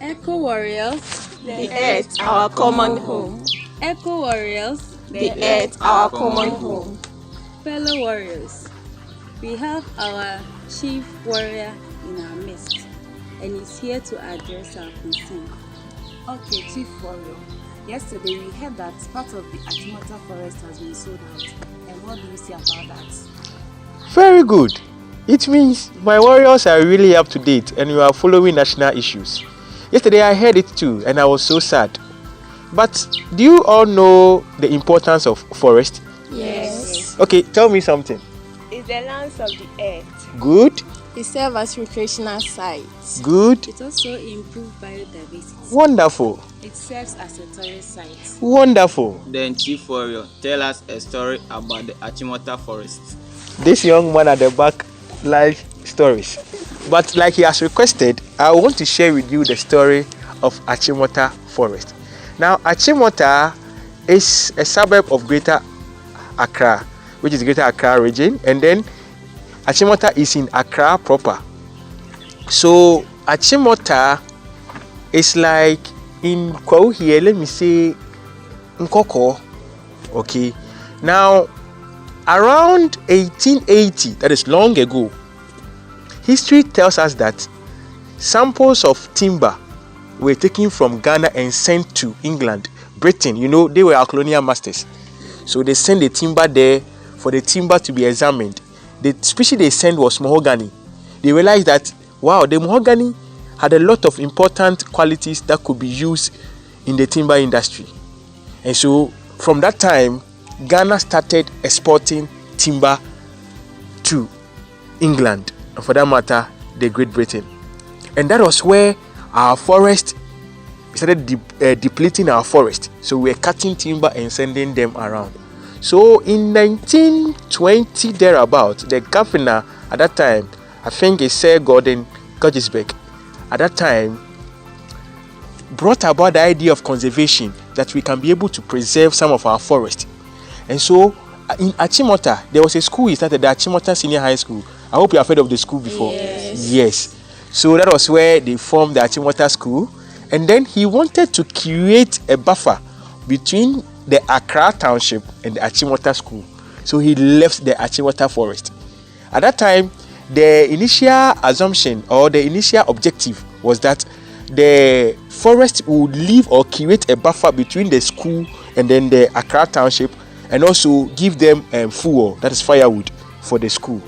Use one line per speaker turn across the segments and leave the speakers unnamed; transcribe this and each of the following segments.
Eco Warriors,
the earth our common home.
Eco Warriors,
The earth our common home.
fellow warriors. We have our chief warrior in our midst, and he's here to address our concern.
Okay, Chief Warrior. Yesterday we heard that part of the ACHIMOTA forest has been sold out. And what do you say about that?
Very good. It means my warriors are really up to date and you are following national issues. Yesterday I heard it too and I was so sad. But do you all know the importance of forest?
Yes.
Okay, tell me something.
It's the lands of the earth.
Good,
It serves as recreational sites.
good,
It also improves biodiversity.
wonderful,
It serves as a tourist site.
wonderful.
Then Chief Warrior, tell us a story about the Achimota Forest.
This young man at the back likes stories. But like he has requested, I want to share with you the story of Achimota Forest. Now, Achimota is a suburb of Greater Accra, which is Greater Accra region, and then Achimota is in Accra proper. So Achimota is like in Kwau here, let me say Nkoko. Okay. Now, around 1880, that is long ago, history tells us that samples of timber were taken from Ghana and sent to England, Britain. You know, they were our colonial masters. So they sent the timber there for the timber to be examined. The species they sent was mahogany. They realized that, wow, the mahogany had a lot of important qualities that could be used in the timber industry. And so from that time, Ghana started exporting timber to England, and for that matter, the Great Britain. And that was where our forest started depleting our forest. So we were cutting timber and sending them around. So in 1920 thereabout, the governor at that time, I think it's Sir Gordon Gurgisbeck, at that time brought about the idea of conservation, that we can be able to preserve some of our forest. And so in Achimota, there was a school he started, the Achimota Senior High School. I hope you have heard of the school before. Yes. So that was where they formed the Achimota School. And then he wanted to create a buffer between the Accra Township and the Achimota School. So he left the Achimota Forest. At that time, the initial assumption or the initial objective was that the forest would leave or create a buffer between the school and then the Accra Township, and also give them fuel, that is firewood, for the school.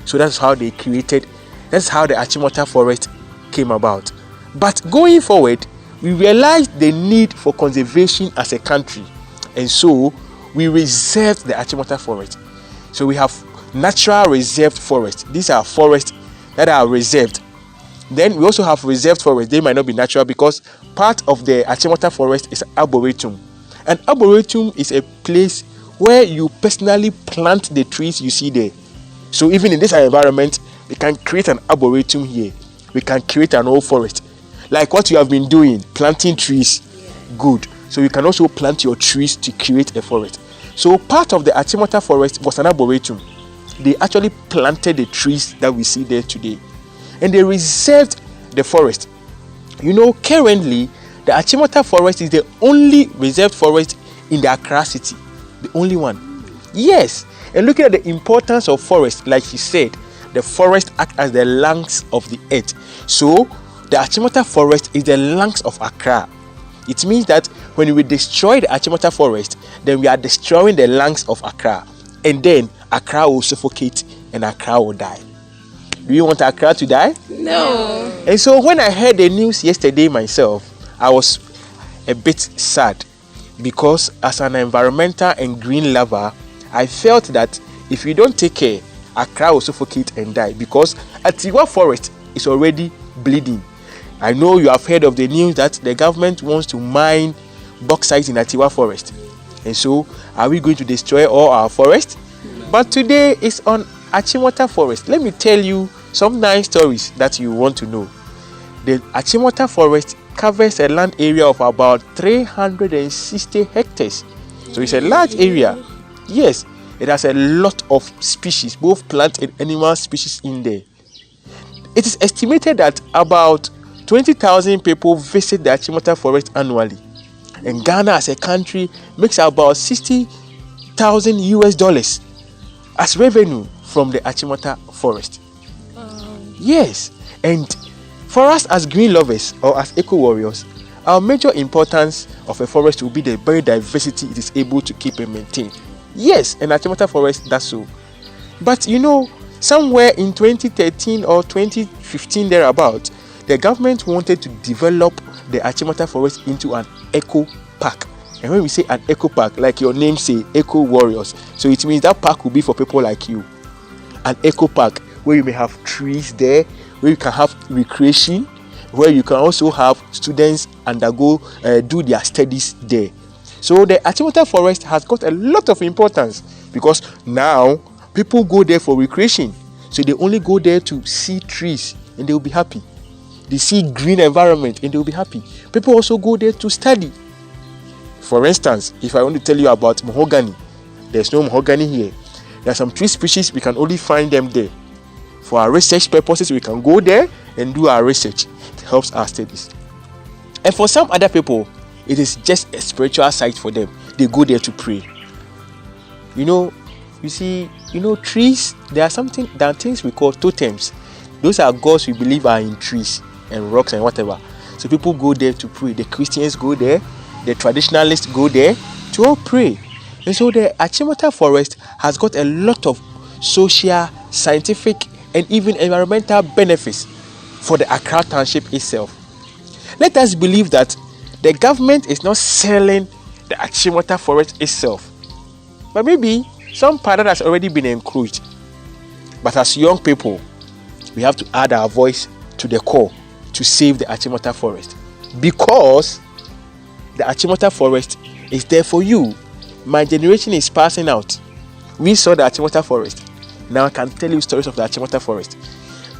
So that's how they created, that's how the Achimota Forest came about. But going forward, we realized the need for conservation as a country, and so we reserved the Achimota Forest. So we have natural reserved forests. These are forests that are reserved. Then we also have reserved forests. They might not be natural because part of the Achimota Forest is arboretum. And arboretum is a place where you personally plant the trees you see there. So even in this environment, we can create an arboretum here. We can create an old forest. Like what you have been doing, planting trees. Good. So you can also plant your trees to create a forest. So part of the Achimota Forest was an arboretum. They actually planted the trees that we see there today. And they reserved the forest. You know, currently, the Achimota Forest is the only reserved forest in the Accra city. The only one. Yes. And looking at the importance of forest, like he said, the forest act as the lungs of the earth. So the Achimota Forest is the lungs of Accra. It means that when we destroy the Achimota Forest, then we are destroying the lungs of Accra. And then Accra will suffocate and Accra will die. Do you want Accra to die?
No.
And so when I heard the news yesterday myself, I was a bit sad, because as an environmental and green lover, I felt that if we don't take care, Accra will suffocate and die, because Atiwa Forest is already bleeding. I know you have heard of the news that the government wants to mine bauxite in Atiwa Forest. And so, are we going to destroy all our forest? But today is on Achimota Forest. Let me tell you some nice stories that you want to know. The Achimota Forest covers a land area of about 360 hectares. So it's a large area. Yes, it has a lot of species, both plant and animal species in there. It is estimated that about 20,000 people visit the Achimota Forest annually. And Ghana as a country makes about $60,000 as revenue from the Achimota Forest. Yes, and for us as green lovers or as eco warriors, our major importance of a forest will be the biodiversity it is able to keep and maintain. Yes, and Achimota Forest does so. But somewhere in 2013 or 2015 thereabout, the government wanted to develop the Achimota Forest into an eco park. And when we say an eco park, like your name say, eco warriors, so it means that park will be for people like you. An eco park where you may have trees there, where you can have recreation, where you can also have students undergo do their studies there. So the Achimota Forest has got a lot of importance because now people go there for recreation. So they only go there to see trees and they will be happy. They see green environment and they will be happy. People also go there to study. For instance, if I want to tell you about mahogany, there's no mahogany here. There are some tree species, we can only find them there. For our research purposes, we can go there and do our research. It helps our studies. And for some other people, it is just a spiritual site for them. They go there to pray. You see, trees, there are things we call totems. Those are gods we believe are in trees and rocks and whatever. So people go there to pray. The Christians go there, the traditionalists go there to all pray. And so the Achimota Forest has got a lot of social, scientific, and even environmental benefits for the Accra Township itself. Let us believe that the government is not selling the Achimota Forest itself, but maybe some part that has already been encroached. But as young people, we have to add our voice to the call to save the Achimota Forest, because the Achimota Forest is there for you. My generation is passing out. We saw the Achimota Forest. Now I can tell you stories of the Achimota Forest.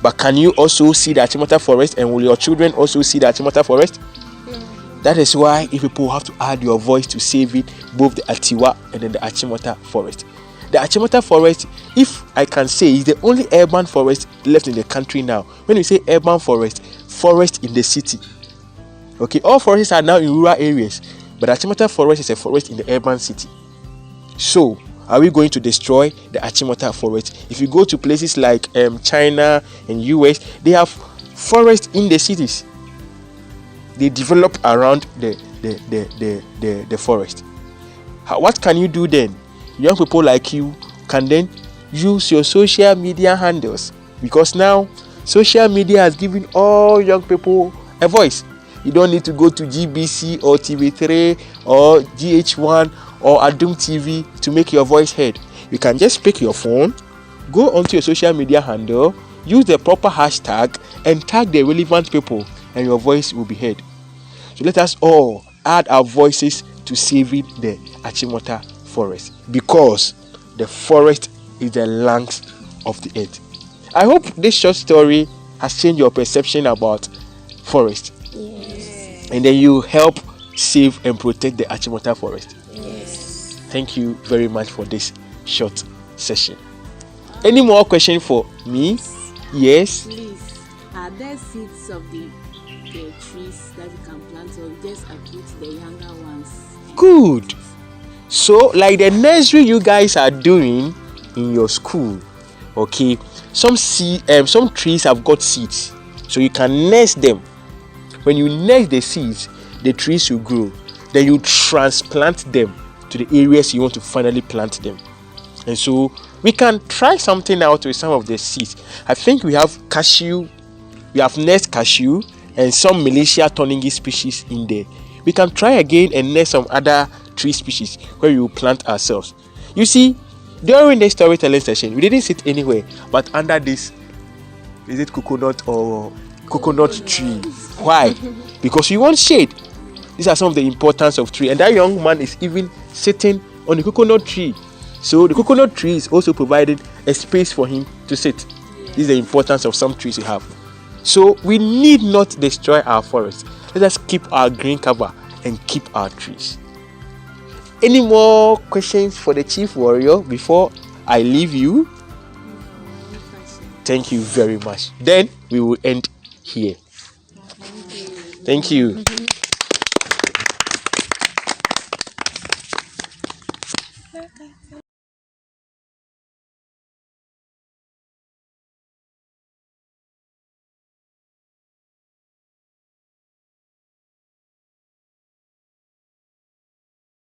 But can you also see the Achimota Forest, and will your children also see the Achimota Forest? That is why if people have to add your voice to save it, both the Atiwa and then the Achimota Forest. The Achimota Forest, if I can say, is the only urban forest left in the country now. When we say urban forest in the city. Okay, all forests are now in rural areas, but the Achimota Forest is a forest in the urban city. So, are we going to destroy the Achimota Forest? If you go to places like China and US, they have forests in the cities. They develop around the forest. What can you do then? Young people like you can then use your social media handles, because now social media has given all young people a voice. You don't need to go to GBC or TV3 or GH1 or Adum TV to make your voice heard. You can just pick your phone, go onto your social media handle, use the proper hashtag and tag the relevant people, and your voice will be heard. So let us all add our voices to saving the Achimota Forest, because the forest is the lungs of the earth. I hope this short story has changed your perception about forest. Yes. And then you help save and protect the Achimota Forest.
Yes.
Thank you very much for this short session. Any more questions for me? Yes.
Please, are there seeds of the trees that you can plant, or just uproot the younger ones?
Good. So, like the nursery you guys are doing in your school, okay? Some trees have got seeds, so you can nurse them. When you nurse the seeds, the trees will grow. Then you transplant them to the areas you want to finally plant them. And so we can try something out with some of the seeds. I think we have cashew, we have nest cashew, and some Malaysia Toningi species in there. We can try again and nest some other tree species where we will plant ourselves. You see, during the storytelling session, we didn't sit anywhere but under this, is it coconut or coconut tree? Why? Because we want shade. These are some of the importance of tree, and that young man is even sitting on the coconut tree. So the coconut tree is also providing a space for him to sit. This is the importance of some trees we have. So we need not destroy our forest. Let us keep our green cover and keep our trees. Any more questions for the Chief Warrior before I leave you? Thank you very much. Then we will end here. Thank you.